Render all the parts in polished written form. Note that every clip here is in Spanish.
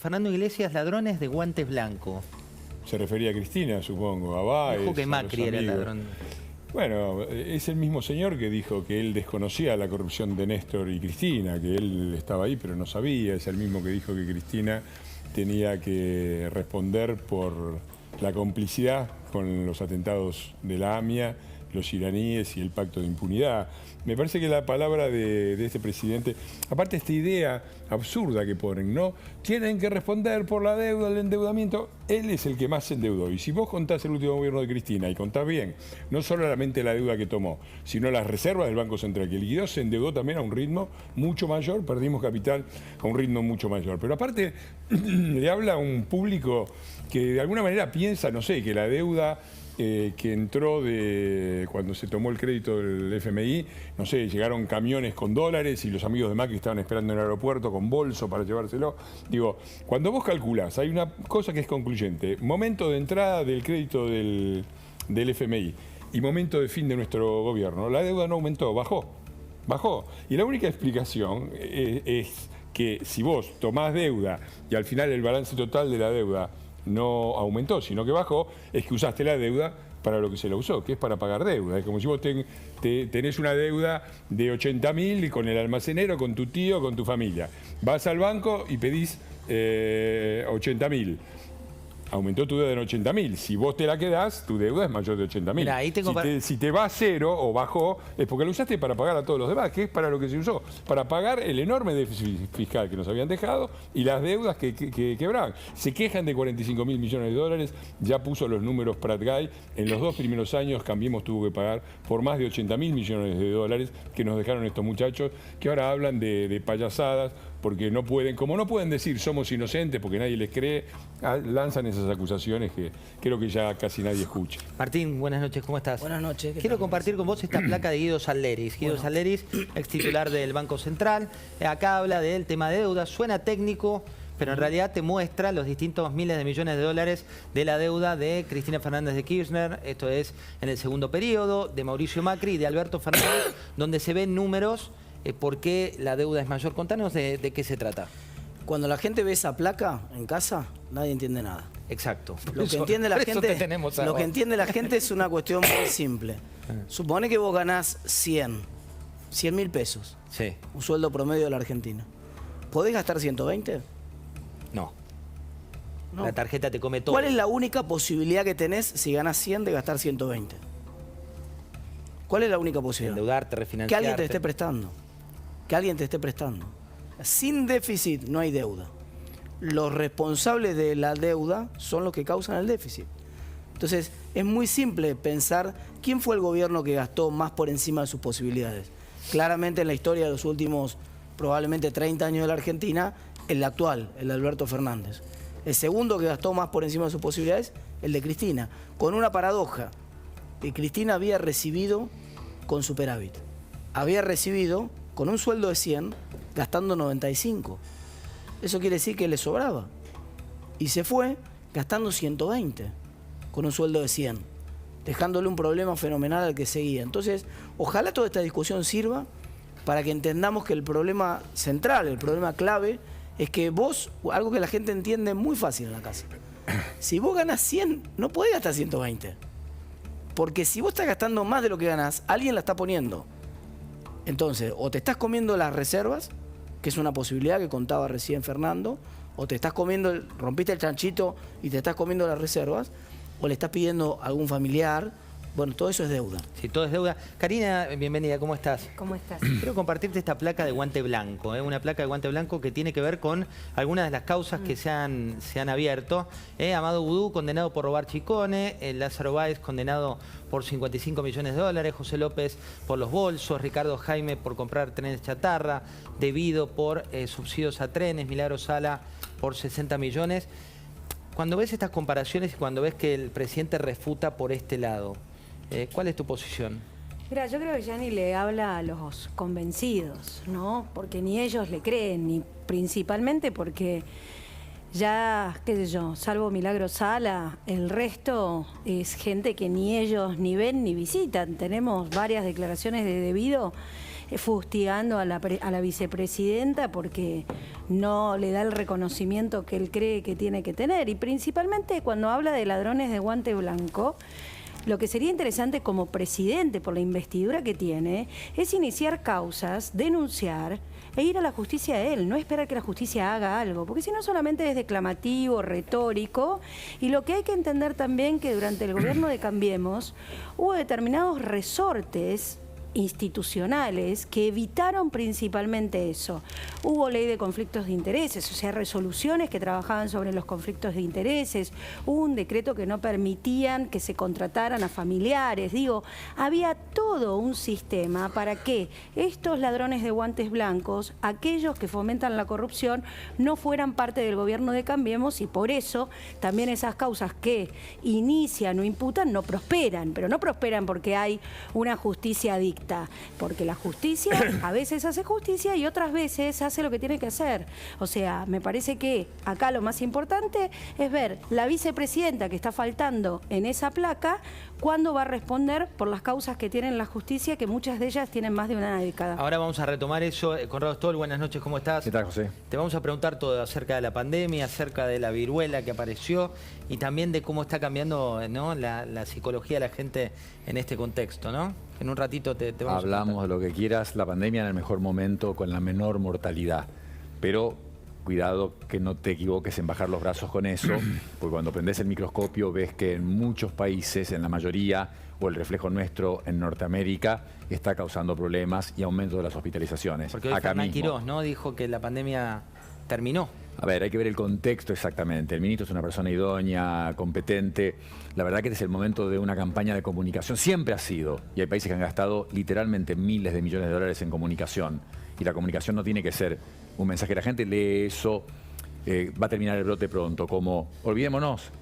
Fernando Iglesias, ladrones de guantes blancos. Se refería a Cristina, supongo, a Báez. Dijo que Macri era el ladrón. Bueno, es el mismo señor que dijo que él desconocía la corrupción de Néstor y Cristina, que él estaba ahí pero no sabía. Es el mismo que dijo que Cristina tenía que responder por la complicidad con los atentados de la AMIA, los iraníes y el pacto de impunidad. Me parece que la palabra de este presidente, aparte de esta idea absurda que ponen, ¿no? Tienen que responder por la deuda, el endeudamiento. Él es el que más se endeudó. Y si vos contás el último gobierno de Cristina y contás bien, no solamente la deuda que tomó, sino las reservas del Banco Central que liquidó, se endeudó también a un ritmo mucho mayor, perdimos capital a un ritmo mucho mayor. Pero aparte le habla a un público que de alguna manera piensa, no sé, que la deuda que entró de cuando se tomó el crédito del FMI, no sé, llegaron camiones con dólares y los amigos de Macri estaban esperando en el aeropuerto con bolso para llevárselo. Digo, cuando vos calculás, hay una cosa que es concluyente: momento de entrada del crédito del FMI y momento de fin de nuestro gobierno, la deuda no aumentó, bajó. Y la única explicación es que si vos tomás deuda y al final el balance total de la deuda no aumentó, sino que bajó, es que usaste la deuda para lo que se la usó, que es para pagar deuda. Es como si vos tenés una deuda de 80.000 con el almacenero, con tu tío, con tu familia. Vas al banco y pedís 80.000. Aumentó tu deuda en 80.000. Si vos te la quedás, tu deuda es mayor de 80.000. Si te va a cero o bajó, es porque lo usaste para pagar a todos los demás, que es para lo que se usó, para pagar el enorme déficit fiscal que nos habían dejado y las deudas que quebraban. Se quejan de 45.000 millones de dólares, ya puso los números Prat Gay. En los 2 primeros años Cambiemos tuvo que pagar por más de 80.000 millones de dólares que nos dejaron estos muchachos, que ahora hablan de payasadas, porque no pueden, como no pueden decir somos inocentes porque nadie les cree, lanzan esas acusaciones que creo que ya casi nadie escucha. Martín, buenas noches, ¿cómo estás? Buenas noches. Quiero compartir con vos esta placa de Guido Salleris. Guido Salleris, ex titular del Banco Central. Acá habla del tema de deuda, suena técnico, pero en realidad te muestra los distintos miles de millones de dólares de la deuda de Cristina Fernández de Kirchner, esto es en el segundo periodo, de Mauricio Macri y de Alberto Fernández, donde se ven números. ¿Por qué la deuda es mayor? Contanos de qué se trata. Cuando la gente ve esa placa en casa, nadie entiende nada. Exacto. Lo que entiende la gente es una cuestión muy simple. Supone que vos ganás 100.000 pesos. Sí. Un sueldo promedio de la Argentina. ¿Podés gastar 120? No. No. La tarjeta te come todo. ¿Cuál es la única posibilidad que tenés si ganás 100 de gastar 120? ¿Cuál es la única posibilidad? Endeudarte, refinanciarte. Que alguien te esté prestando. Que alguien te esté prestando. Sin déficit no hay deuda. Los responsables de la deuda son los que causan el déficit. Entonces, es muy simple pensar quién fue el gobierno que gastó más por encima de sus posibilidades. Claramente en la historia de los últimos probablemente 30 años de la Argentina, el actual, el de Alberto Fernández. El segundo que gastó más por encima de sus posibilidades, el de Cristina. Con una paradoja, que Cristina había recibido con superávit. Había recibido con un sueldo de 100, gastando 95. Eso quiere decir que le sobraba. Y se fue gastando 120, con un sueldo de 100, dejándole un problema fenomenal al que seguía. Entonces, ojalá toda esta discusión sirva para que entendamos que el problema central, el problema clave, es que vos, algo que la gente entiende muy fácil en la casa, si vos ganás 100, no podés gastar 120. Porque si vos estás gastando más de lo que ganás, alguien la está poniendo. Entonces, o te estás comiendo las reservas, que es una posibilidad que contaba recién Fernando, o te estás comiendo, rompiste el chanchito y te estás comiendo las reservas, o le estás pidiendo a algún familiar. Bueno, todo eso es deuda. Sí, todo es deuda. Karina, bienvenida, ¿cómo estás? ¿Cómo estás? Quiero compartirte esta placa de guante blanco, una placa de guante blanco que tiene que ver con algunas de las causas que se han abierto. Amado Vudú, condenado por robar chicones, Lázaro Báez, condenado por 55 millones de dólares, José López por los bolsos, Ricardo Jaime por comprar trenes chatarra, Debido por subsidios a trenes, Milagro Sala por 60 millones. Cuando ves estas comparaciones y cuando ves que el presidente refuta por este lado, ¿cuál es tu posición? Mira, yo creo que ya ni le habla a los convencidos, ¿no? Porque ni ellos le creen, ni principalmente porque ya, qué sé yo, salvo Milagro Sala, el resto es gente que ni ellos ni ven ni visitan. Tenemos varias declaraciones de Debido fustigando a la vicepresidenta porque no le da el reconocimiento que él cree que tiene que tener. Y principalmente cuando habla de ladrones de guante blanco, lo que sería interesante como presidente, por la investidura que tiene, es iniciar causas, denunciar e ir a la justicia a él, no esperar que la justicia haga algo, porque si no solamente es declamativo, retórico, y lo que hay que entender también que durante el gobierno de Cambiemos hubo determinados resortes institucionales que evitaron principalmente eso. Hubo ley de conflictos de intereses, o sea, resoluciones que trabajaban sobre los conflictos de intereses, hubo un decreto que no permitían que se contrataran a familiares, digo, había todo un sistema para que estos ladrones de guantes blancos, aquellos que fomentan la corrupción, no fueran parte del gobierno de Cambiemos, y por eso también esas causas que inician o imputan no prosperan, pero no prosperan porque hay una justicia dicta, porque la justicia a veces hace justicia y otras veces hace lo que tiene que hacer. O sea, me parece que acá lo más importante es ver la vicepresidenta que está faltando en esa placa, cuándo va a responder por las causas que tiene en la justicia, que muchas de ellas tienen más de una década. Ahora vamos a retomar eso. Conrado Stoll, buenas noches, ¿cómo estás? ¿Qué tal, José? Te vamos a preguntar todo acerca de la pandemia, acerca de la viruela que apareció y también de cómo está cambiando, ¿no?, la psicología de la gente en este contexto, ¿no? En un ratito te vamos a contar. Hablamos de lo que quieras, la pandemia en el mejor momento, con la menor mortalidad, pero cuidado que no te equivoques en bajar los brazos con eso, porque cuando prendes el microscopio ves que en muchos países, en la mayoría, o el reflejo nuestro en Norteamérica, está causando problemas y aumento de las hospitalizaciones. Porque hoy acá Fernán mismo. Quirós, ¿no?, dijo que la pandemia terminó. A ver, hay que ver el contexto exactamente. El ministro es una persona idónea, competente. La verdad que este es el momento de una campaña de comunicación. Siempre ha sido. Y hay países que han gastado literalmente miles de millones de dólares en comunicación. Y la comunicación no tiene que ser un mensaje. La gente lee eso, va a terminar el brote pronto, como olvidémonos,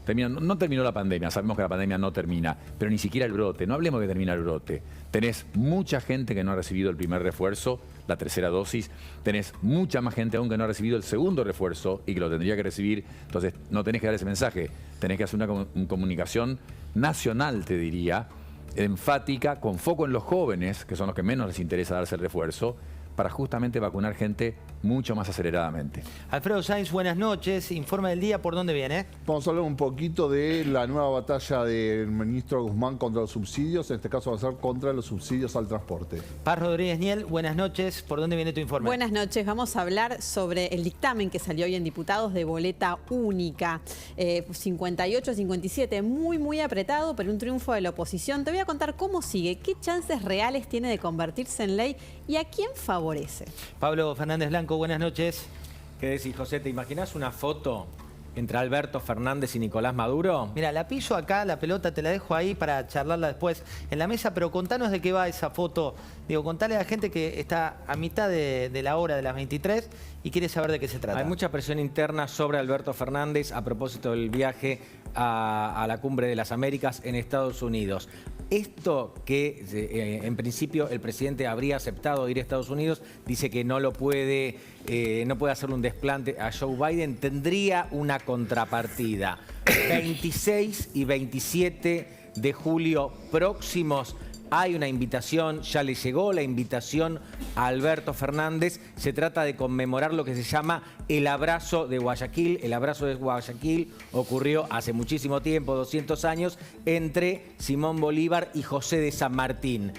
no terminó la pandemia, sabemos que la pandemia no termina, pero ni siquiera el brote, no hablemos de que termina el brote. Tenés mucha gente que no ha recibido el primer refuerzo, la tercera dosis, tenés mucha más gente aún que no ha recibido el segundo refuerzo y que lo tendría que recibir, entonces no tenés que dar ese mensaje, tenés que hacer una comunicación nacional, te diría, enfática, con foco en los jóvenes, que son los que menos les interesa darse el refuerzo, para justamente vacunar gente mucho más aceleradamente. Alfredo Sainz, buenas noches. Informe del día, ¿por dónde viene? Vamos a hablar un poquito de la nueva batalla del ministro Guzmán contra los subsidios. En este caso va a ser contra los subsidios al transporte. Paz Rodríguez Niel, buenas noches. ¿Por dónde viene tu informe? Buenas noches. Vamos a hablar sobre el dictamen que salió hoy en diputados de boleta única. 58-57, muy apretado, pero un triunfo de la oposición. Te voy a contar cómo sigue, qué chances reales tiene de convertirse en ley y a quién favorece. Pablo Fernández Blanco, buenas noches. ¿Qué decís, José? ¿Te imaginas una foto entre Alberto Fernández y Nicolás Maduro? Mira, la pillo acá, la pelota te la dejo ahí para charlarla después en la mesa, pero contanos de qué va esa foto. Digo, contale a la gente que está a mitad de la hora de las 23 y quiere saber de qué se trata. Hay mucha presión interna sobre Alberto Fernández a propósito del viaje a la Cumbre de las Américas en Estados Unidos. Esto que en principio el presidente habría aceptado ir a Estados Unidos, dice que no lo puede, no puede hacerle un desplante a Joe Biden, tendría una contrapartida. 26 y 27 de julio próximos hay una invitación, ya le llegó la invitación a Alberto Fernández. Se trata de conmemorar lo que se llama el abrazo de Guayaquil. El abrazo de Guayaquil ocurrió hace muchísimo tiempo, 200 años, entre Simón Bolívar y José de San Martín.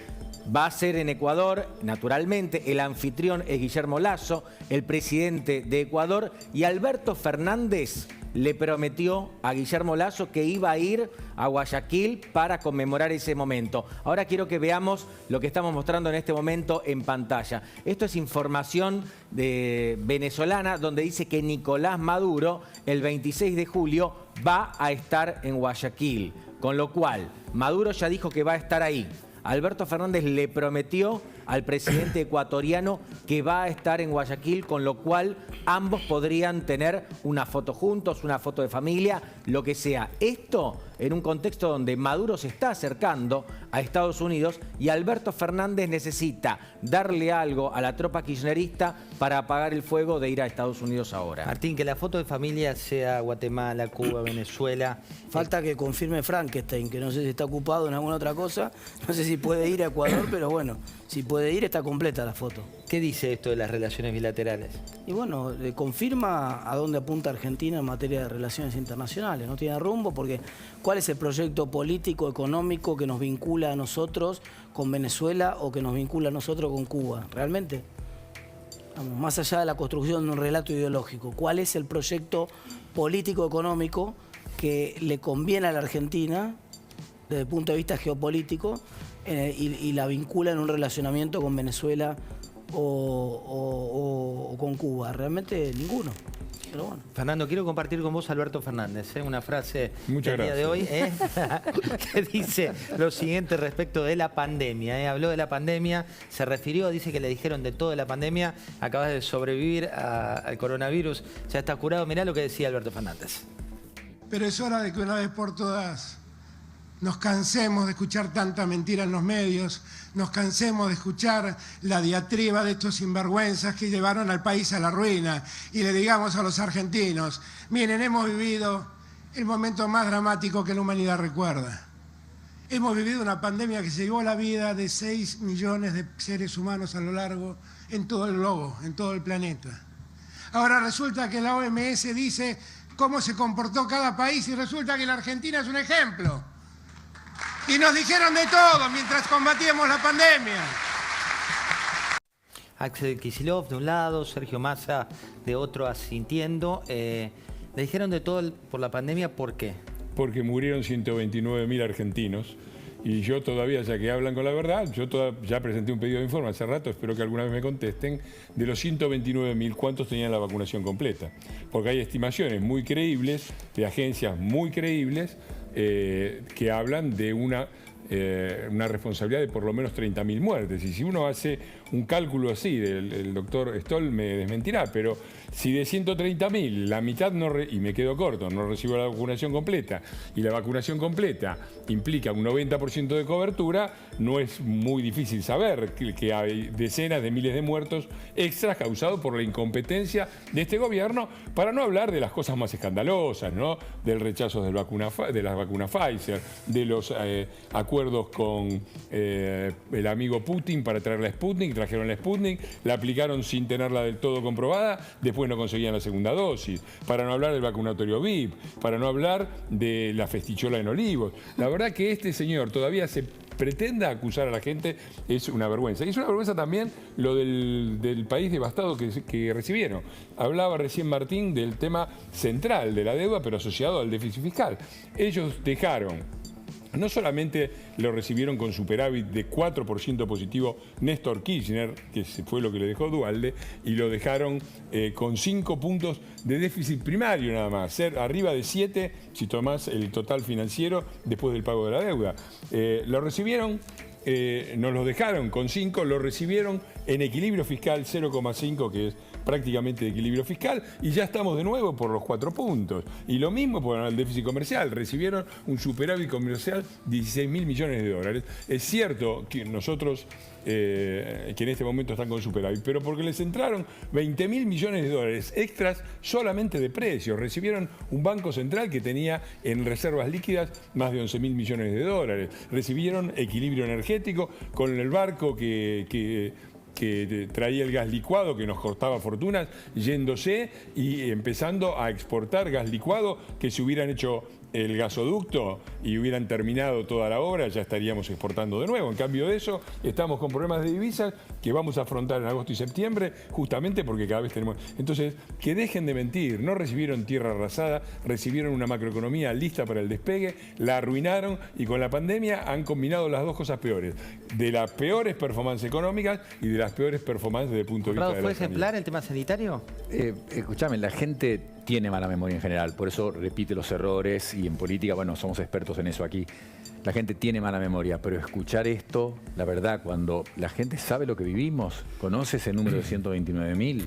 Va a ser en Ecuador, naturalmente. El anfitrión es Guillermo Lasso, el presidente de Ecuador, y Alberto Fernández le prometió a Guillermo Lasso que iba a ir a Guayaquil para conmemorar ese momento. Ahora quiero que veamos lo que estamos mostrando en este momento en pantalla. Esto es información venezolana, donde dice que Nicolás Maduro el 26 de julio va a estar en Guayaquil, con lo cual Maduro ya dijo que va a estar ahí. Alberto Fernández le prometió al presidente ecuatoriano que va a estar en Guayaquil, con lo cual ambos podrían tener una foto juntos, una foto de familia, lo que sea. Esto en un contexto donde Maduro se está acercando a Estados Unidos y Alberto Fernández necesita darle algo a la tropa kirchnerista para apagar el fuego de ir a Estados Unidos ahora. Martín, que la foto de familia sea Guatemala, Cuba, Venezuela. Falta que confirme Frankenstein, que no sé si está ocupado en alguna otra cosa. No sé si puede ir a Ecuador, pero bueno, si puede puede ir, está completa la foto. ¿Qué dice esto de las relaciones bilaterales? Y bueno, confirma a dónde apunta Argentina en materia de relaciones internacionales. No tiene rumbo porque ¿cuál es el proyecto político, económico que nos vincula a nosotros con Venezuela o que nos vincula a nosotros con Cuba? ¿Realmente? Vamos, más allá de la construcción de un relato ideológico, ¿cuál es el proyecto político, económico que le conviene a la Argentina desde el punto de vista geopolítico y la vincula en un relacionamiento con Venezuela o con Cuba? Realmente ninguno. Pero bueno. Fernando, quiero compartir con vos a Alberto Fernández, una frase Muchas del día de hoy gracias. que dice lo siguiente respecto de la pandemia. Habló de la pandemia, se refirió, dice que le dijeron de todo de la pandemia, acabas de sobrevivir al coronavirus, ya está curado. Mirá lo que decía Alberto Fernández. Pero es hora de que una vez por todas nos cansemos de escuchar tanta mentira en los medios, nos cansemos de escuchar la diatriba de estos sinvergüenzas que llevaron al país a la ruina y le digamos a los argentinos, miren, hemos vivido el momento más dramático que la humanidad recuerda. Hemos vivido una pandemia que se llevó la vida de 6 millones de seres humanos a lo largo, en todo el globo, en todo el planeta. Ahora resulta que la OMS dice cómo se comportó cada país y resulta que la Argentina es un ejemplo. Y nos dijeron de todo mientras combatíamos la pandemia. Axel Kicillof de un lado, Sergio Massa de otro asintiendo. Le dijeron de todo por la pandemia, ¿por qué? Porque murieron 129.000 argentinos. Y yo todavía, ya que hablan con la verdad, ya presenté un pedido de informe hace rato, espero que alguna vez me contesten, de los 129.000, ¿cuántos tenían la vacunación completa? Porque hay estimaciones muy creíbles, de agencias muy creíbles, que hablan de una responsabilidad de por lo menos 30.000 muertes. Y si uno hace un cálculo así, el doctor Stoll me desmentirá, pero si de 130.000 la mitad y me quedo corto, no recibo la vacunación completa, y la vacunación completa implica un 90% de cobertura, no es muy difícil saber que hay decenas de miles de muertos extras causados por la incompetencia de este gobierno, para no hablar de las cosas más escandalosas, ¿no? Del rechazo de las vacunas Pfizer, de los acuerdos con el amigo Putin para traer la Sputnik. Trajeron la Sputnik, la aplicaron sin tenerla del todo comprobada, después no conseguían la segunda dosis, para no hablar del vacunatorio VIP, para no hablar de la festichola en Olivos. La verdad que este señor todavía se pretenda acusar a la gente es una vergüenza. Y es una vergüenza también lo del país devastado que recibieron. Hablaba recién Martín del tema central de la deuda, pero asociado al déficit fiscal. Ellos dejaron... No solamente lo recibieron con superávit de 4% positivo Néstor Kirchner, que fue lo que le dejó Duhalde, y lo dejaron con 5 puntos de déficit primario nada más, ser arriba de 7 si tomás el total financiero después del pago de la deuda. Lo recibieron, nos lo dejaron con 5, lo recibieron en equilibrio fiscal 0,5, que es prácticamente de equilibrio fiscal, y ya estamos de nuevo por los 4 puntos. Y lo mismo por el déficit comercial, recibieron un superávit comercial de 16.000 millones de dólares. Es cierto que nosotros, que en este momento están con superávit, pero porque les entraron 20.000 millones de dólares extras solamente de precios. Recibieron un banco central que tenía en reservas líquidas más de 11.000 millones de dólares. Recibieron equilibrio energético con el barco que traía el gas licuado, que nos costaba fortunas, yéndose y empezando a exportar gas licuado, que si hubieran hecho el gasoducto y hubieran terminado toda la obra, ya estaríamos exportando de nuevo. En cambio de eso, estamos con problemas de divisas que vamos a afrontar en agosto y septiembre, justamente porque cada vez tenemos... Entonces, que dejen de mentir, no recibieron tierra arrasada, recibieron una macroeconomía lista para el despegue, la arruinaron y con la pandemia han combinado las dos cosas peores, de las peores performances económicas y de las peores performances desde el punto de vista de la ¿Fue sanidad. ejemplar el tema sanitario? Escuchame, la gente tiene mala memoria en general, por eso repite los errores y en política, bueno, somos expertos en eso aquí. La gente tiene mala memoria, pero escuchar esto, la verdad, cuando la gente sabe lo que vivimos, conoce ese número de 129.000,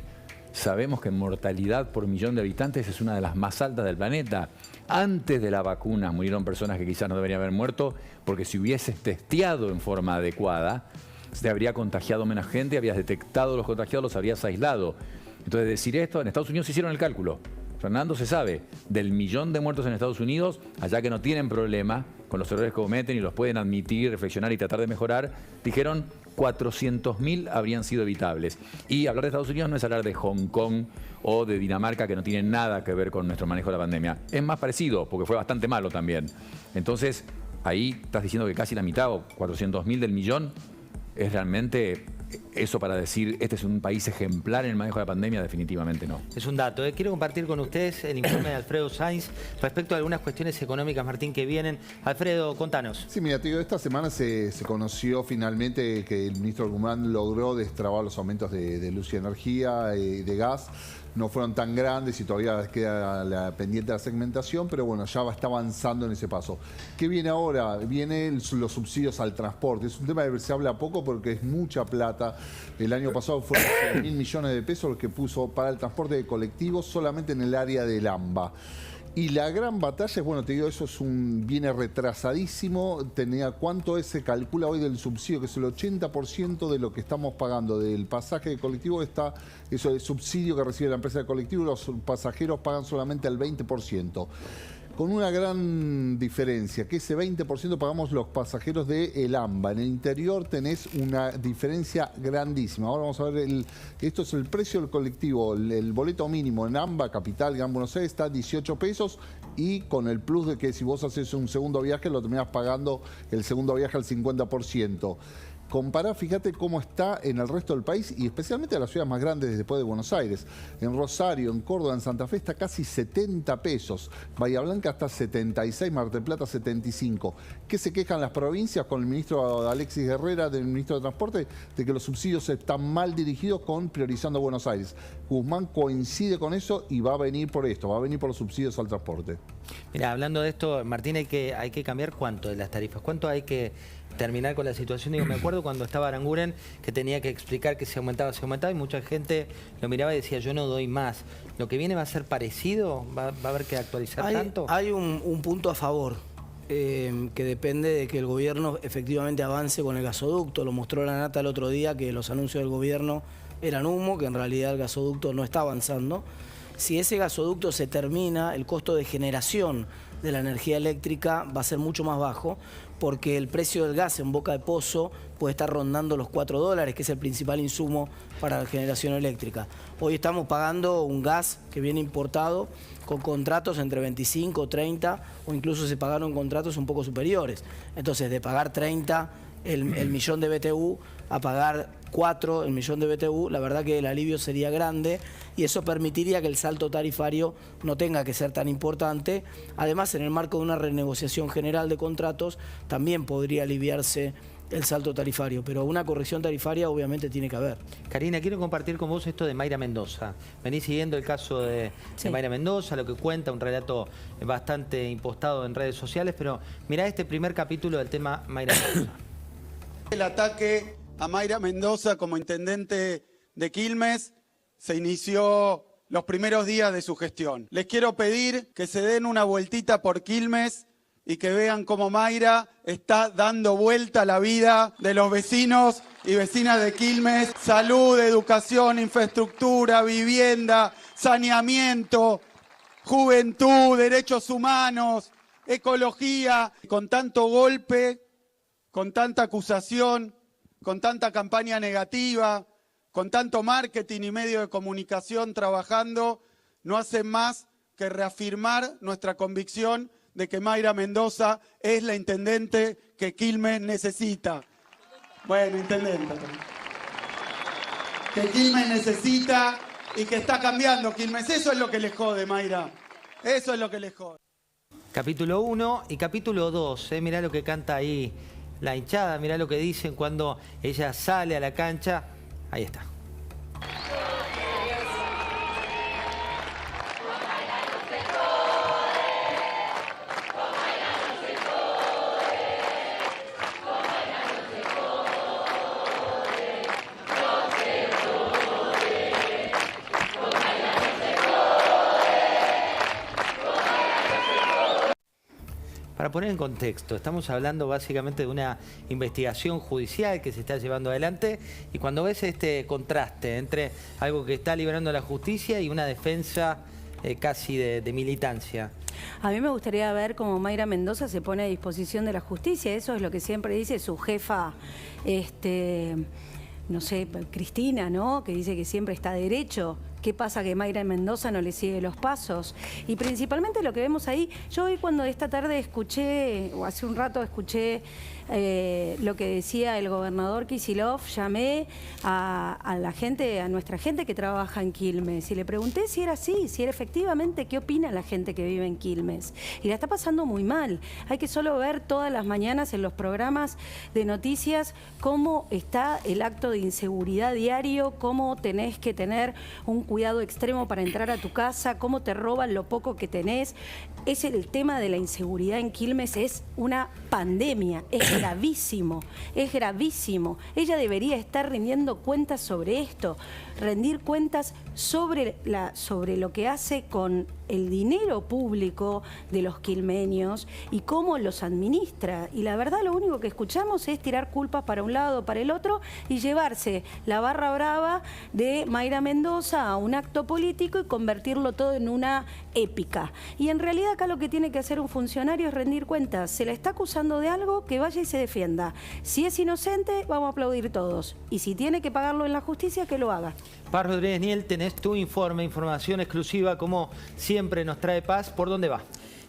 sabemos que en mortalidad por millón de habitantes es una de las más altas del planeta. Antes de la vacuna murieron personas que quizás no deberían haber muerto, porque si hubieses testeado en forma adecuada, se habría contagiado menos gente, habrías detectado los contagiados, los habrías aislado. Entonces decir esto, en Estados Unidos hicieron el cálculo. Fernando, se sabe, del millón de muertos en Estados Unidos, allá que no tienen problema con los errores que cometen y los pueden admitir, reflexionar y tratar de mejorar, dijeron 400.000 habrían sido evitables. Y hablar de Estados Unidos no es hablar de Hong Kong o de Dinamarca, que no tienen nada que ver con nuestro manejo de la pandemia. Es más parecido, porque fue bastante malo también. Entonces, ahí estás diciendo que casi la mitad o 400.000 del millón es realmente eso para decir este es un país ejemplar en el manejo de la pandemia. Definitivamente no. Es un dato. Quiero compartir con ustedes el informe de Alfredo Sainz respecto a algunas cuestiones económicas, Martín, que vienen. Alfredo, contanos. Sí, mira, te digo, esta semana se conoció finalmente que el ministro Guzmán logró destrabar los aumentos de luz y energía y de gas. No fueron tan grandes y todavía queda pendiente la segmentación, pero bueno, ya está avanzando en ese paso. ¿Qué viene ahora? Vienen los subsidios al transporte. Es un tema que se habla poco porque es mucha plata. El año pasado fueron 100.000 millones de pesos los que puso para el transporte de colectivos solamente en el área del AMBA. Y la gran batalla es, bueno, te digo, eso viene retrasadísimo. ¿Cuánto se calcula hoy del subsidio? Que es el 80% de lo que estamos pagando del pasaje de colectivo. Eso es el subsidio que recibe la empresa de colectivo. Los pasajeros pagan solamente el 20%. Con una gran diferencia, que ese 20% pagamos los pasajeros de el AMBA. En el interior tenés una diferencia grandísima. Ahora vamos a ver, esto es el precio del colectivo. El boleto mínimo en AMBA, Capital, Gran Buenos Aires, está a 18 pesos y con el plus de que si vos haces un segundo viaje, lo terminás pagando el segundo viaje al 50%. Compará, fíjate cómo está en el resto del país y especialmente en las ciudades más grandes después de Buenos Aires. En Rosario, en Córdoba, en Santa Fe está casi 70 pesos. Bahía Blanca está 76, Mar del Plata 75. ¿Qué se quejan las provincias con el ministro Alexis Herrera, del ministro de Transporte? De que los subsidios están mal dirigidos con priorizando Buenos Aires. Guzmán coincide con eso y va a venir por esto, va a venir por los subsidios al transporte. Mira, hablando de esto, Martín, hay que cambiar cuánto de las tarifas, cuánto hay que terminar con la situación. Digo, me acuerdo cuando estaba Aranguren que tenía que explicar que se aumentaba y mucha gente lo miraba y decía yo no doy más. ¿Lo que viene va a ser parecido? ¿Va a haber que actualizar tanto? Hay un punto a favor, que depende de que el gobierno efectivamente avance con el gasoducto. Lo mostró la Nata el otro día, que los anuncios del gobierno eran humo, que en realidad el gasoducto no está avanzando. Si ese gasoducto se termina, el costo de generación de la energía eléctrica va a ser mucho más bajo, porque el precio del gas en Boca de Pozo puede estar rondando los $4, que es el principal insumo para la generación eléctrica. Hoy estamos pagando un gas que viene importado con contratos entre 25, 30 o incluso se pagaron contratos un poco superiores. Entonces, de pagar 30 el millón de BTU a pagar 4 el millón de BTU, la verdad que el alivio sería grande y eso permitiría que el salto tarifario no tenga que ser tan importante. Además, en el marco de una renegociación general de contratos, también podría aliviarse el salto tarifario, pero una corrección tarifaria obviamente tiene que haber. Karina, quiero compartir con vos esto de Mayra Mendoza. Venís siguiendo el caso de Mayra Mendoza, lo que cuenta, un relato bastante impostado en redes sociales, pero mirá este primer capítulo del tema Mayra Mendoza. El ataque a Mayra Mendoza como intendente de Quilmes se inició los primeros días de su gestión. Les quiero pedir que se den una vueltita por Quilmes y que vean cómo Mayra está dando vuelta a la vida de los vecinos y vecinas de Quilmes. Salud, educación, infraestructura, vivienda, saneamiento, juventud, derechos humanos, ecología. Con tanto golpe, con tanta acusación, con tanta campaña negativa, con tanto marketing y medio de comunicación trabajando, no hacen más que reafirmar nuestra convicción de que Mayra Mendoza es la intendente que Quilmes necesita. Bueno, intendente. Que Quilmes necesita y que está cambiando Quilmes. Eso es lo que le jode, Mayra. Eso es lo que le jode. Capítulo 1 y capítulo 2. Mirá lo que canta ahí la hinchada, mirá lo que dicen cuando ella sale a la cancha. Ahí está. Para poner en contexto, estamos hablando básicamente de una investigación judicial que se está llevando adelante y cuando ves este contraste entre algo que está liberando la justicia y una defensa casi de militancia. A mí me gustaría ver cómo Mayra Mendoza se pone a disposición de la justicia. Eso es lo que siempre dice su jefa, no sé, Cristina, ¿no? Que dice que siempre está derecho. ¿Qué pasa que Mayra Mendoza no le sigue los pasos? Y principalmente lo que vemos ahí, yo hoy cuando esta tarde escuché, o hace un rato escuché lo que decía el gobernador Kicillof, llamé a la gente, a nuestra gente que trabaja en Quilmes, y le pregunté si era así, si era efectivamente qué opina la gente que vive en Quilmes. Y la está pasando muy mal. Hay que solo ver todas las mañanas en los programas de noticias cómo está el acto de inseguridad diario, cómo tenés que tener un cuidado extremo para entrar a tu casa, cómo te roban lo poco que tenés. Es el tema de la inseguridad en Quilmes, es una pandemia, es gravísimo, es gravísimo. Ella debería estar rindiendo cuentas sobre esto, rendir cuentas sobre lo que hace con el dinero público de los quilmeños y cómo los administra. Y la verdad, lo único que escuchamos es tirar culpas para un lado, para el otro, y llevarse la barra brava de Mayra Mendoza a un acto político y convertirlo todo en una épica. Y en realidad acá lo que tiene que hacer un funcionario es rendir cuentas. Se la está acusando de algo, que vaya y se defienda. Si es inocente, vamos a aplaudir todos. Y si tiene que pagarlo en la justicia, que lo haga. Paz Rodríguez Niel, tenés tu informe, información exclusiva, como siempre nos trae Paz. ¿Por dónde va?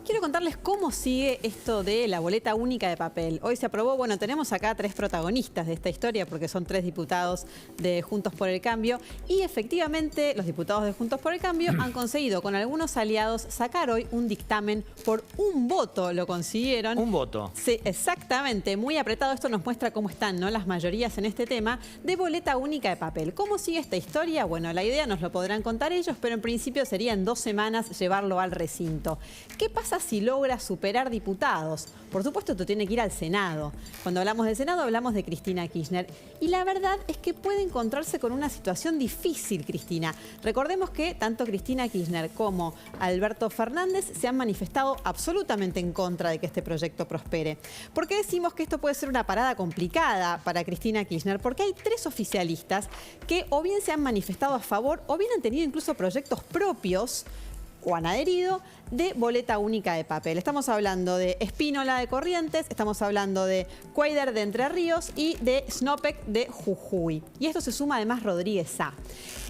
Quiero contarles cómo sigue esto de la boleta única de papel. Hoy se aprobó, bueno, tenemos acá 3 protagonistas de esta historia porque son 3 diputados de Juntos por el Cambio y efectivamente los diputados de Juntos por el Cambio han conseguido con algunos aliados sacar hoy un dictamen por un voto, lo consiguieron. Un voto. Sí, exactamente, muy apretado. Esto nos muestra cómo están, ¿no?, las mayorías en este tema de boleta única de papel. ¿Cómo sigue esta historia? Bueno, la idea nos lo podrán contar ellos, pero en principio sería en 2 semanas llevarlo al recinto. ¿Qué pasa si logra superar diputados? Por supuesto, esto tiene que ir al Senado. Cuando hablamos del Senado, hablamos de Cristina Kirchner. Y la verdad es que puede encontrarse con una situación difícil, Cristina. Recordemos que tanto Cristina Kirchner como Alberto Fernández se han manifestado absolutamente en contra de que este proyecto prospere. ¿Por qué decimos que esto puede ser una parada complicada para Cristina Kirchner? Porque hay 3 oficialistas que o bien se han manifestado a favor o bien han tenido incluso proyectos propios o han adherido de boleta única de papel. Estamos hablando de Espínola de Corrientes, estamos hablando de Cuader de Entre Ríos y de Snopek de Jujuy. Y esto se suma además Rodríguez A.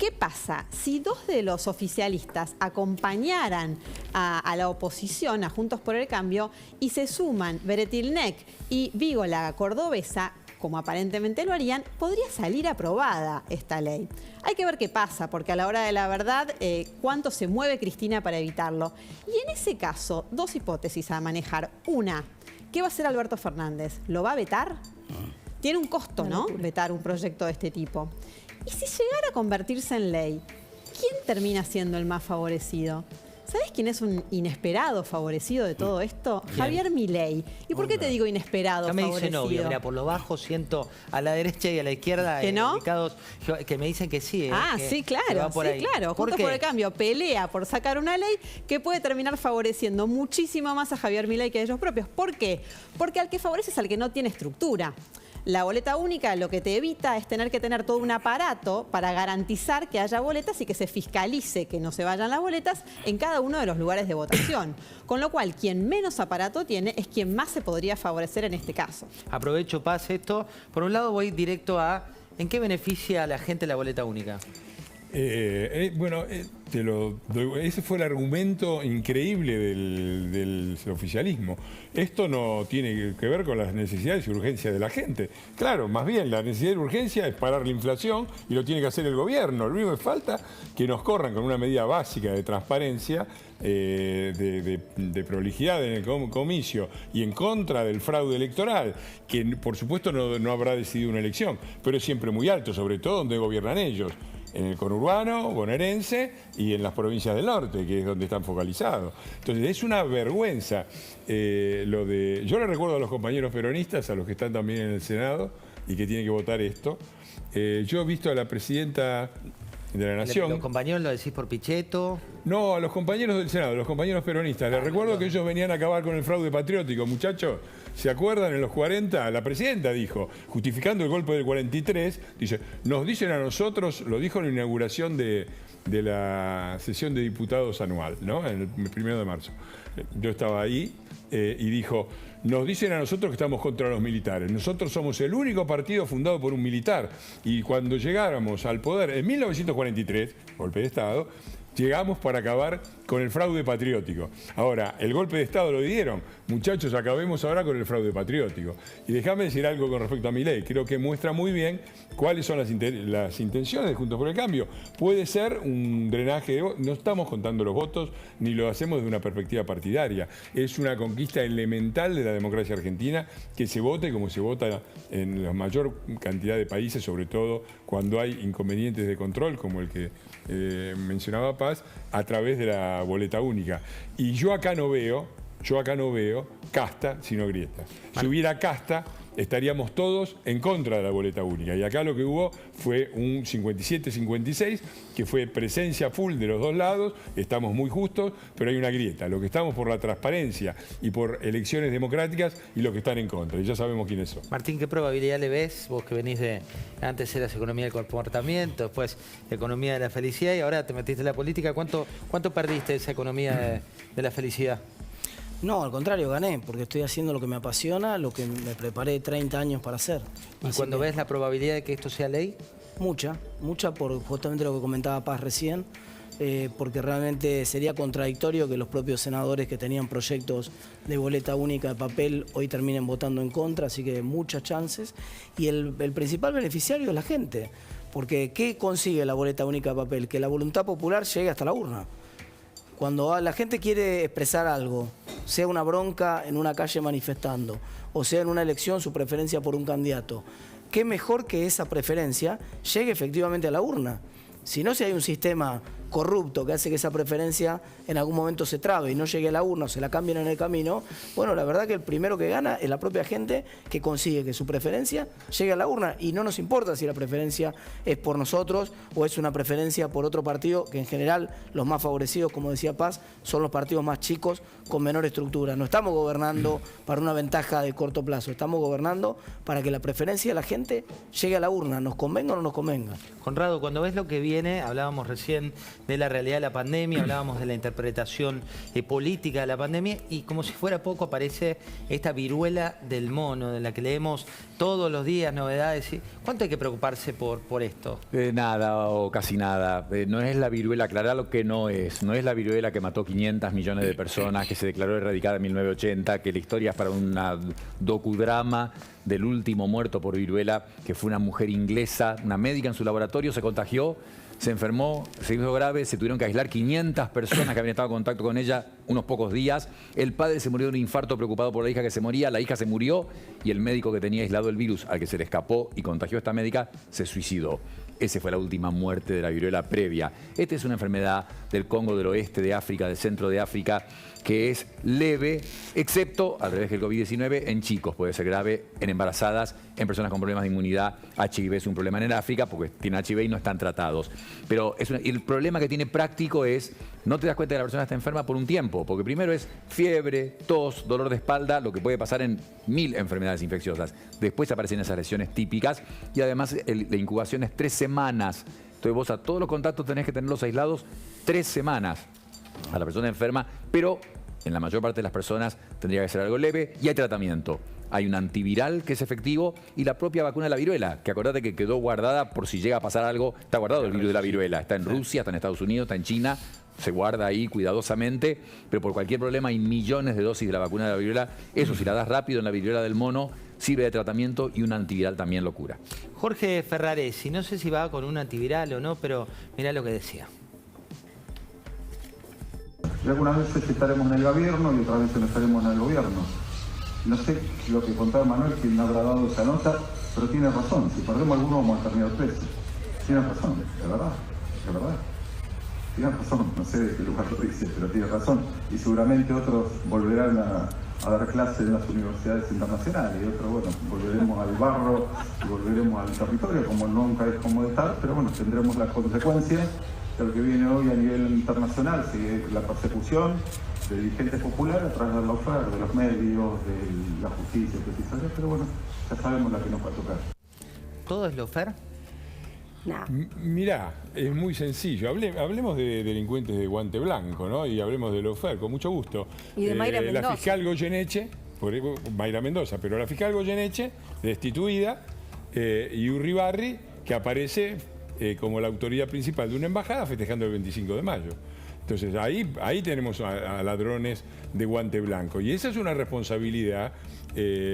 ¿Qué pasa? Si 2 de los oficialistas acompañaran a la oposición, a Juntos por el Cambio, y se suman Beretilnec y Vígola Cordobesa, como aparentemente lo harían, podría salir aprobada esta ley. Hay que ver qué pasa, porque a la hora de la verdad, cuánto se mueve Cristina para evitarlo. Y en ese caso, 2 hipótesis a manejar. Una, ¿qué va a hacer Alberto Fernández? ¿Lo va a vetar? Tiene un costo, ¿no?, vetar un proyecto de este tipo. Y si llegara a convertirse en ley, ¿quién termina siendo el más favorecido? ¿Sabés quién es un inesperado favorecido de todo esto? ¿Quién? Javier Milei. ¿Y por qué te digo inesperado Ya me favorecido? dice novio, mira, por lo bajo siento a la derecha y a la izquierda ¿Que no? ubicados que me dicen que sí. Sí, claro, va por ahí. Juntos por el Cambio pelea por sacar una ley que puede terminar favoreciendo muchísimo más a Javier Milei que a ellos propios. ¿Por qué? Porque al que favorece es al que no tiene estructura. La boleta única lo que te evita es tener que tener todo un aparato para garantizar que haya boletas y que se fiscalice que no se vayan las boletas en cada uno de los lugares de votación. Con lo cual, quien menos aparato tiene es quien más se podría favorecer en este caso. Aprovecho, Paz, esto. Por un lado voy directo a ¿en qué beneficia a la gente la boleta única? Te lo doy. Ese fue el argumento increíble del oficialismo. Esto no tiene que ver con las necesidades y urgencias de la gente. Claro, más bien la necesidad y urgencia es parar la inflación y lo tiene que hacer el gobierno. Lo único que falta es que nos corran con una medida básica de transparencia, de prolijidad en el comicio y en contra del fraude electoral, que por supuesto no habrá decidido una elección, pero es siempre muy alto, sobre todo donde gobiernan ellos. En el conurbano, bonaerense y en las provincias del norte, que es donde están focalizados. Entonces, es una vergüenza lo de... Yo le recuerdo a los compañeros peronistas, a los que están también en el Senado y que tienen que votar esto. Yo he visto a la presidenta de la Nación... ¿Los compañeros lo decís por Pichetto? No, a los compañeros del Senado, los compañeros peronistas. Les recuerdo que ellos venían a acabar con el fraude patriótico, muchachos. ¿Se acuerdan? En los 40, la presidenta dijo, justificando el golpe del 43, dice, nos dicen a nosotros, lo dijo en la inauguración de la sesión de diputados anual, ¿no? En el 1 de marzo. Yo estaba ahí y dijo, nos dicen a nosotros que estamos contra los militares. Nosotros somos el único partido fundado por un militar. Y cuando llegáramos al poder en 1943, golpe de Estado, llegamos para acabar con el fraude patriótico. Ahora, el golpe de Estado lo dieron. Muchachos, acabemos ahora con el fraude patriótico. Y déjame decir algo con respecto a mi ley. Creo que muestra muy bien cuáles son las intenciones de Juntos por el Cambio. Puede ser un drenaje de votos. No estamos contando los votos ni lo hacemos desde una perspectiva partidaria. Es una conquista elemental de la democracia argentina que se vote como se vota en la mayor cantidad de países, sobre todo cuando hay inconvenientes de control, como el que mencionaba Paz, a través de la boleta única. Y yo acá no veo casta, sino grieta. Si hubiera casta, estaríamos todos en contra de la boleta única. Y acá lo que hubo fue un 57-56, que fue presencia full de los dos lados, estamos muy justos, pero hay una grieta. Lo que estamos por la transparencia y por elecciones democráticas y los que están en contra. Y ya sabemos quiénes son. Martín, ¿qué probabilidad le ves? Vos que venís de, antes eras economía del comportamiento, después economía de la felicidad y ahora te metiste en la política. ¿Cuánto perdiste de esa economía de la felicidad? No, al contrario, gané, porque estoy haciendo lo que me apasiona, lo que me preparé 30 años para hacer. ¿Y cuando ves la probabilidad de que esto sea ley? Mucha por justamente lo que comentaba Paz recién, porque realmente sería contradictorio que los propios senadores que tenían proyectos de boleta única de papel hoy terminen votando en contra, así que muchas chances. Y el principal beneficiario es la gente, porque ¿qué consigue la boleta única de papel? Que la voluntad popular llegue hasta la urna. Cuando la gente quiere expresar algo, sea una bronca en una calle manifestando, o sea en una elección su preferencia por un candidato, qué mejor que esa preferencia llegue efectivamente a la urna. Si no, si hay un sistema corrupto que hace que esa preferencia en algún momento se trabe y no llegue a la urna o se la cambien en el camino, bueno, la verdad que el primero que gana es la propia gente que consigue que su preferencia llegue a la urna. Y no nos importa si la preferencia es por nosotros o es una preferencia por otro partido, que en general los más favorecidos, como decía Paz, son los partidos más chicos con menor estructura. No estamos gobernando para una ventaja de corto plazo, estamos gobernando para que la preferencia de la gente llegue a la urna, nos convenga o no nos convenga. Conrado, cuando ves lo que viene, hablábamos recién de la realidad de la pandemia, hablábamos de la interpretación política de la pandemia y como si fuera poco aparece esta viruela del mono, de la que leemos todos los días novedades. ¿Cuánto hay que preocuparse por esto? Nada o casi nada. No es la viruela, aclarar lo que no es. No es la viruela que mató 500 millones de personas, que se declaró erradicada en 1980, que la historia es para una docudrama del último muerto por viruela, que fue una mujer inglesa, una médica en su laboratorio, se contagió, se enfermó, se hizo grave, se tuvieron que aislar 500 personas que habían estado en contacto con ella unos pocos días. El padre se murió de un infarto preocupado por la hija que se moría, la hija se murió y el médico que tenía aislado el virus, al que se le escapó y contagió a esta médica, se suicidó. Esa fue la última muerte de la viruela previa. Esta es una enfermedad del Congo, del oeste de África, del centro de África, que es leve, excepto, al revés que el COVID-19, en chicos. Puede ser grave en embarazadas, en personas con problemas de inmunidad. HIV es un problema en África porque tienen HIV y no están tratados. Pero el problema que tiene práctico es, no te das cuenta que la persona está enferma por un tiempo, porque primero es fiebre, tos, dolor de espalda, lo que puede pasar en 1000 enfermedades infecciosas. Después aparecen esas lesiones típicas y además la incubación es 3 semanas. Entonces vos a todos los contactos tenés que tenerlos aislados 3 semanas a la persona enferma, pero en la mayor parte de las personas tendría que ser algo leve y hay tratamiento. Hay un antiviral que es efectivo y la propia vacuna de la viruela, que acordate que quedó guardada por si llega a pasar algo. Está guardado el virus de la viruela, está en Rusia, está en Estados Unidos, está en China, se guarda ahí cuidadosamente, pero por cualquier problema hay millones de dosis de la vacuna de la viruela. Eso si la das rápido en la viruela del mono, sirve de tratamiento y un antiviral también lo cura. Jorge Ferraresi, no sé si va con un antiviral o no, pero mirá lo que decía. Y algunas veces estaremos en el gobierno y otras veces no estaremos en el gobierno. No sé lo que contaba Manuel, quien habrá dado esa nota, pero tiene razón. Si perdemos alguno vamos a terminar presos. Tiene razón, de verdad, de verdad. Tiene razón, no sé de qué lugar lo dice, pero tiene razón. Y seguramente otros volverán a dar clases en las universidades internacionales y otros, bueno, volveremos al barro y volveremos al territorio, como nunca es como estar, pero bueno, tendremos las consecuencias Lo que viene hoy a nivel internacional sigue la persecución de dirigentes populares a través del lawfare, de los medios, de la justicia, pero bueno, ya sabemos la que nos va a tocar. ¿Todo es lawfare? No. Mirá, es muy sencillo. Hablemos de delincuentes de guante blanco, ¿no? Y hablemos de lawfare, con mucho gusto. Y de Mayra Mendoza. La fiscal Goyeneche, Mayra Mendoza, pero la fiscal Goyeneche, destituida, y Uribarri, que aparece como la autoridad principal de una embajada festejando el 25 de mayo. Entonces ahí tenemos a ladrones de guante blanco. Y esa es una responsabilidad,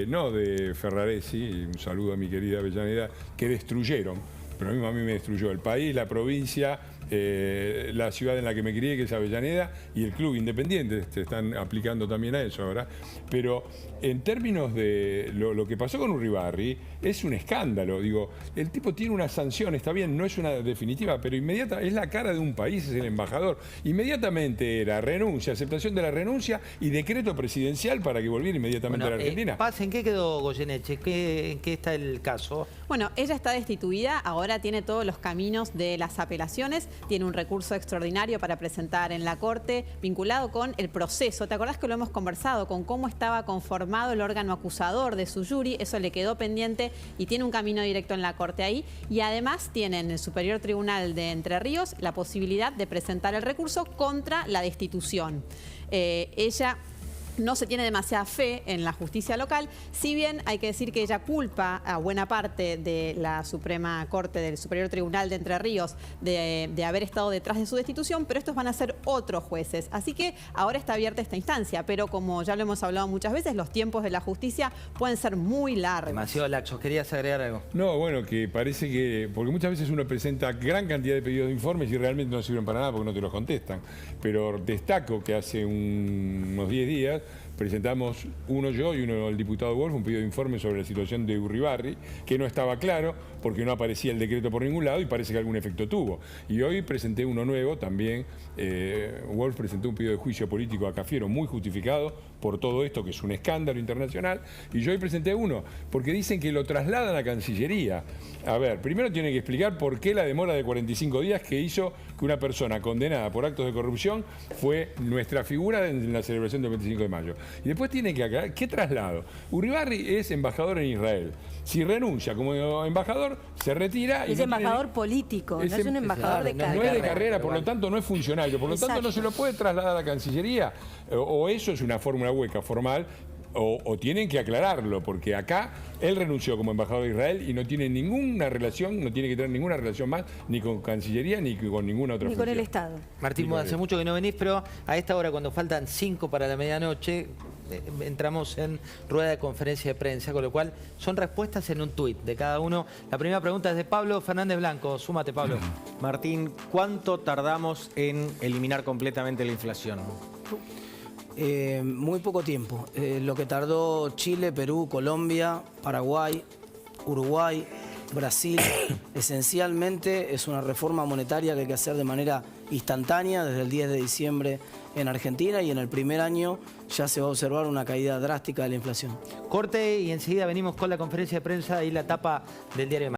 no de Ferraresi, un saludo a mi querida Avellaneda, que destruyeron. Pero a mí me destruyó el país, la provincia, la ciudad en la que me crié, que es Avellaneda, y el club Independiente. Se están aplicando también a eso ahora. Pero en términos de lo que pasó con Uribarri, es un escándalo. Digo, el tipo tiene una sanción, está bien, no es una definitiva, pero inmediata, es la cara de un país, es el embajador. Inmediatamente era renuncia, aceptación de la renuncia y decreto presidencial para que volviera inmediatamente a la Argentina. ¿En qué quedó Goyeneche? ¿En qué está el caso? Bueno, ella está destituida, ahora tiene todos los caminos de las apelaciones, tiene un recurso extraordinario para presentar en la Corte vinculado con el proceso. ¿Te acordás que lo hemos conversado con cómo estaba conformado el órgano acusador de su jury? Eso le quedó pendiente y tiene un camino directo en la Corte ahí. Y además tiene en el Superior Tribunal de Entre Ríos la posibilidad de presentar el recurso contra la destitución. Ella no se tiene demasiada fe en la justicia local, si bien hay que decir que ella culpa a buena parte de la Suprema Corte, del Superior Tribunal de Entre Ríos, de haber estado detrás de su destitución, pero estos van a ser otros jueces. Así que ahora está abierta esta instancia, pero como ya lo hemos hablado muchas veces, los tiempos de la justicia pueden ser muy largos. Demasiado laxos. ¿Querías agregar algo? No, bueno, que parece que... Porque muchas veces uno presenta gran cantidad de pedidos de informes y realmente no sirven para nada porque no te los contestan. Pero destaco que hace unos 10 días presentamos uno yo y uno el diputado Wolf un pedido de informe sobre la situación de Uribarri, que no estaba claro porque no aparecía el decreto por ningún lado y parece que algún efecto tuvo. Y hoy presenté uno nuevo también. Wolf presentó un pedido de juicio político a Cafiero muy justificado por todo esto, que es un escándalo internacional. Y yo hoy presenté uno porque dicen que lo trasladan a Cancillería. A ver, primero tienen que explicar por qué la demora de 45 días que hizo que una persona condenada por actos de corrupción fue nuestra figura en la celebración del 25 de mayo. Y después tienen que aclarar, ¿qué traslado? Uribarri es embajador en Israel. Si renuncia como embajador, se retira. Es embajador político, no es un embajador de carrera. No es de carrera, por lo tanto no es funcionario. Por lo tanto no se lo puede trasladar a la Cancillería. O eso es una fórmula hueca formal. O tienen que aclararlo, porque acá él renunció como embajador de Israel y no tiene ninguna relación, no tiene que tener ninguna relación más, ni con Cancillería, ni con ninguna otra función. Ni con el Estado. Martín, hace mucho que no venís, pero a esta hora, cuando faltan 5 para la medianoche, entramos en rueda de conferencia de prensa, con lo cual son respuestas en un tuit de cada uno. La primera pregunta es de Pablo Fernández Blanco. Súmate, Pablo. Martín, ¿cuánto tardamos en eliminar completamente la inflación? Muy poco tiempo. Lo que tardó Chile, Perú, Colombia, Paraguay, Uruguay, Brasil, esencialmente es una reforma monetaria que hay que hacer de manera instantánea desde el 10 de diciembre en Argentina, y en el primer año ya se va a observar una caída drástica de la inflación. Corte y enseguida venimos con la conferencia de prensa y la tapa del diario de